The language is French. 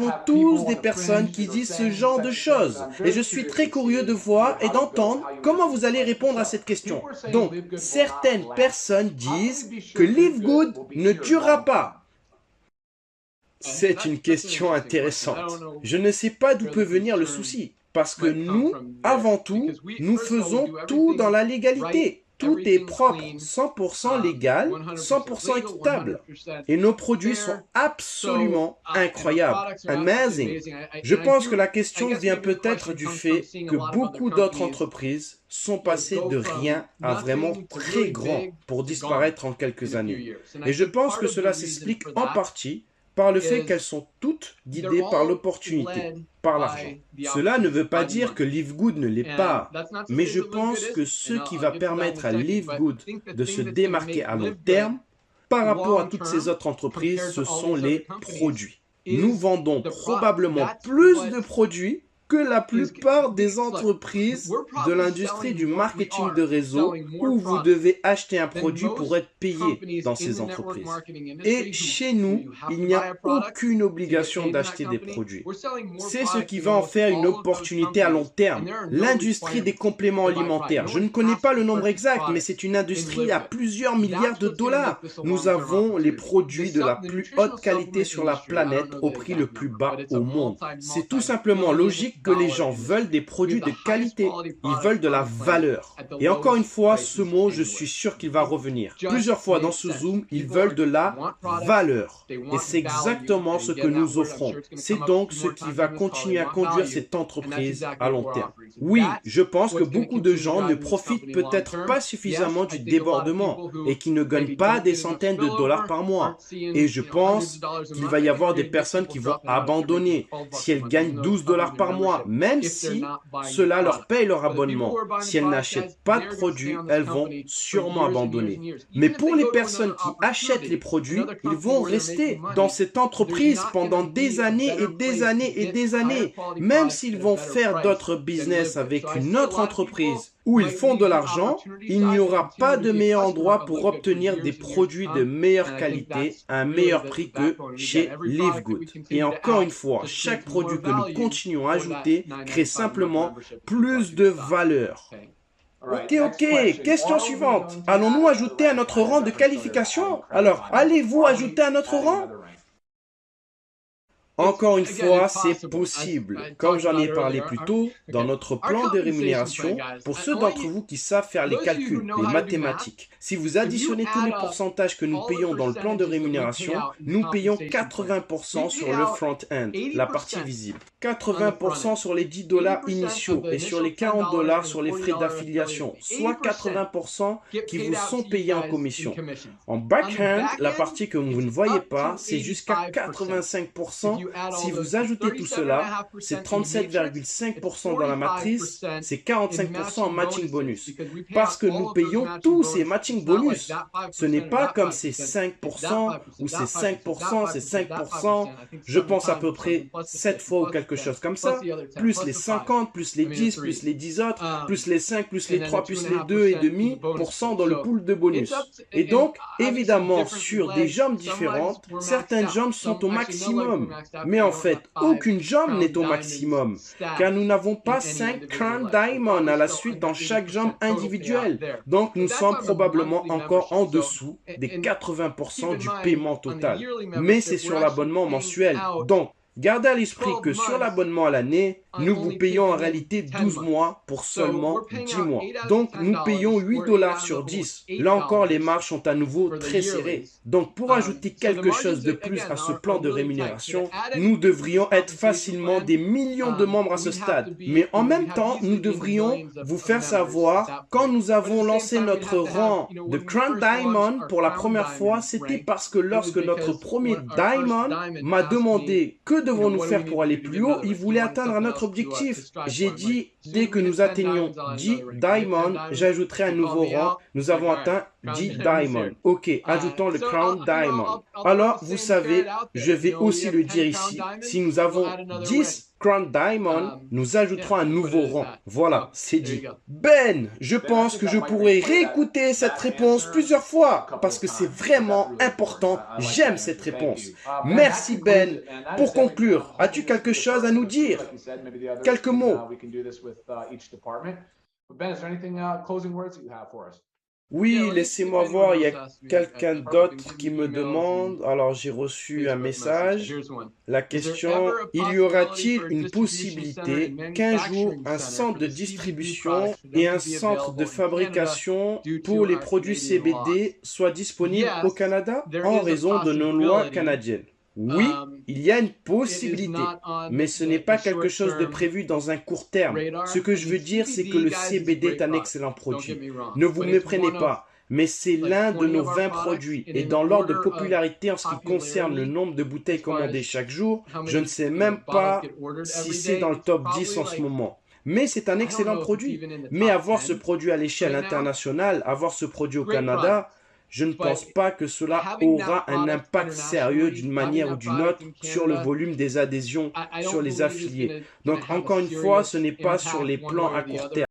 avons tous des personnes qui disent ce genre de choses. Et je suis très curieux de voir et d'entendre comment vous allez répondre à cette question. Donc, certaines personnes disent que Live Good ne durera pas. C'est une question intéressante. Je ne sais pas d'où peut venir le souci. Parce que nous, avant tout, nous faisons tout dans la légalité. Tout est propre, 100% légal, 100% équitable. Et nos produits sont absolument incroyables, amazing. Je pense que la question vient peut-être du fait que beaucoup d'autres entreprises sont passées de rien à vraiment très grand pour disparaître en quelques années. Et je pense que cela s'explique en partie par le fait qu'elles sont toutes guidées par l'opportunité, par l'argent. Cela ne veut pas dire que Live Good ne l'est pas, mais je pense que ce qui va permettre à Live Good de se démarquer à long terme par rapport à toutes ces autres entreprises, ce sont les produits. Nous vendons probablement plus de produits que la plupart des entreprises de l'industrie du marketing de réseau où vous devez acheter un produit pour être payé dans ces entreprises. Et chez nous, il n'y a aucune obligation d'acheter des produits. C'est ce qui va en faire une opportunité à long terme. L'industrie des compléments alimentaires. Je ne connais pas le nombre exact, mais c'est une industrie à plusieurs milliards de dollars. Nous avons les produits de la plus haute qualité sur la planète au prix le plus bas au monde. C'est tout simplement logique que les gens veulent des produits de qualité. Ils veulent de la valeur. Et encore une fois, ce mot, je suis sûr qu'il va revenir. Plusieurs fois dans ce Zoom, ils veulent de la valeur. Et c'est exactement ce que nous offrons. C'est donc ce qui va continuer à conduire cette entreprise à long terme. Oui, je pense que beaucoup de gens ne profitent peut-être pas suffisamment du débordement et qui ne gagnent pas des centaines de dollars par mois. Et je pense qu'il va y avoir des personnes qui vont abandonner si elles gagnent 12 dollars par mois, même si cela leur paye leur abonnement. Si elles n'achètent pas de produits, elles vont sûrement abandonner. Mais pour les personnes qui achètent les produits, ils vont rester dans cette entreprise pendant des années et des années et des années. Même s'ils vont faire d'autres business avec une autre entreprise où ils font de l'argent, il n'y aura pas de meilleur endroit pour obtenir des produits de meilleure qualité à un meilleur prix que chez Live Good. Et encore une fois, chaque produit que nous continuons à ajouter crée simplement plus de valeur. Ok, question suivante. Allons-nous ajouter à notre rang de qualification? Alors, allez-vous ajouter à notre rang? Encore une fois, c'est possible. Comme j'en ai parlé plus tôt, dans notre plan de rémunération, pour ceux d'entre vous qui savent faire les calculs, les mathématiques, si vous additionnez tous les pourcentages que nous payons dans le plan de rémunération, nous payons 80% sur le front-end, la partie visible. 80% sur les 10 dollars initiaux et sur les 40 dollars sur les frais d'affiliation, soit 80% qui vous sont payés en commission. En backhand, la partie que vous ne voyez pas, c'est jusqu'à 85%. Si vous ajoutez tout cela, c'est 37,5% dans la matrice, c'est 45% en matching bonus. Parce que nous payons tous ces matching bonus. Ce n'est pas comme ces 5% ou ces 5%, ces 5%. Je pense à peu près 7 fois ou quelque chose comme ça. Plus les 50, plus les 10, plus les 10 autres, plus les 5, plus les 3, plus les 2,5% dans le pool de bonus. Et donc, évidemment, sur des jambes différentes, certaines jambes sont au maximum. Mais en fait, aucune jambe n'est au maximum, car nous n'avons pas 5 Crown Diamond à la suite dans chaque jambe individuelle. Donc, nous sommes probablement encore en dessous des 80% du paiement total. Mais c'est sur l'abonnement mensuel. Donc, gardez à l'esprit que sur l'abonnement à l'année, nous vous payons en réalité 12 mois pour seulement 10 mois. Donc, nous payons 8 dollars sur 10. Là encore, les marges sont à nouveau très serrées. Donc, pour ajouter quelque chose de plus à ce plan de rémunération, nous devrions être facilement des millions de membres à ce stade. Mais en même temps, nous devrions vous faire savoir, quand nous avons lancé notre rang de Crown Diamond pour la première fois, c'était parce que lorsque notre premier Diamond m'a demandé que devons-nous faire pour aller plus haut, il voulait atteindre notre objectif. J'ai dit, dès que nous atteignons 10 Diamond, j'ajouterai un nouveau rang. Nous avons atteint dit Diamond. Ok, ajoutons le Crown Diamond. Alors, vous savez, je vais aussi le dire ici. Si nous avons 10 Crown Diamond, nous ajouterons un nouveau rang. Voilà, c'est dit. Ben, je pense que je pourrais réécouter cette réponse plusieurs fois parce que c'est vraiment important. J'aime cette réponse. Merci Ben. Pour conclure, as-tu quelque chose à nous dire? Quelques mots. Oui, laissez-moi voir, il y a quelqu'un d'autre qui me demande. Alors, j'ai reçu un message. La question, il y aura-t-il une possibilité qu'un jour, un centre de distribution et un centre de fabrication pour les produits CBD soient disponibles au Canada en raison de nos lois canadiennes? Oui, il y a une possibilité, mais ce n'est pas quelque chose de prévu dans un court terme. Ce que je veux dire, c'est que le CBD est un excellent produit. Ne vous méprenez pas, mais c'est l'un de nos 20 produits. Et dans l'ordre de popularité en ce qui concerne le nombre de bouteilles commandées chaque jour, je ne sais même pas si c'est dans le top 10 en ce moment. Mais c'est un excellent produit. Mais avoir ce produit à l'échelle internationale, avoir ce produit au Canada, je ne pense pas que cela aura un impact sérieux d'une manière ou d'une autre sur le volume des adhésions, sur les affiliés. Donc encore une fois, ce n'est pas sur les plans à court terme.